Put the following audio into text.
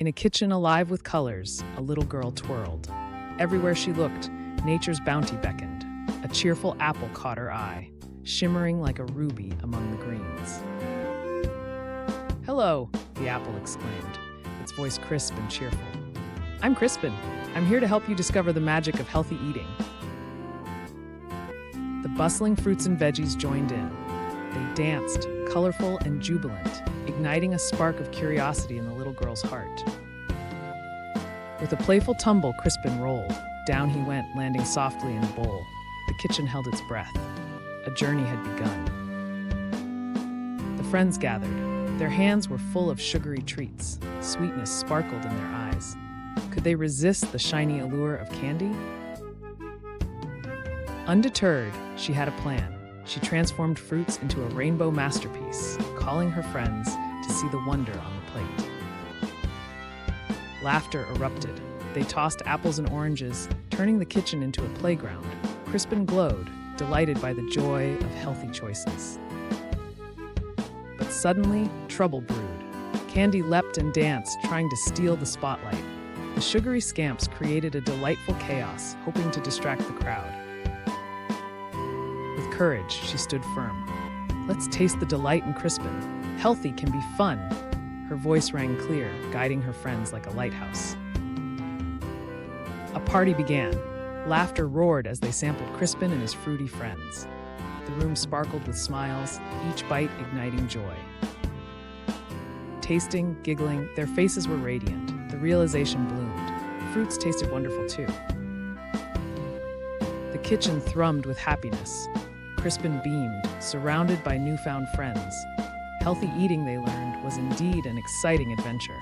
In a kitchen alive with colors, a little girl twirled. Everywhere she looked, nature's bounty beckoned. A cheerful apple caught her eye, shimmering like a ruby among the greens. "Hello," the apple exclaimed, its voice crisp and cheerful. "I'm Crispin. I'm here to help you discover the magic of healthy eating." The bustling fruits and veggies joined in. They danced, colorful and jubilant, igniting a spark of curiosity in the little girl's heart. With a playful tumble, Crispin rolled. Down he went, landing softly in a bowl. The kitchen held its breath. A journey had begun. The friends gathered. Their hands were full of sugary treats. Sweetness sparkled in their eyes. Could they resist the shiny allure of candy? Undeterred, she had a plan. She transformed fruits into a rainbow masterpiece, calling her friends to see the wonder on the plate. Laughter erupted. They tossed apples and oranges, turning the kitchen into a playground. Crispin glowed, delighted by the joy of healthy choices. But suddenly, trouble brewed. Candy leapt and danced, trying to steal the spotlight. The sugary scamps created a delightful chaos, hoping to distract the crowd. With courage, she stood firm. "Let's taste the delight in Crispin. Healthy can be fun." Her voice rang clear, guiding her friends like a lighthouse. A party began. Laughter roared as they sampled Crispin and his fruity friends. The room sparkled with smiles, each bite igniting joy. Tasting, giggling, their faces were radiant. The realization bloomed. Fruits tasted wonderful too. The kitchen thrummed with happiness. Crispin beamed, surrounded by newfound friends. Healthy eating, they learned, was indeed an exciting adventure.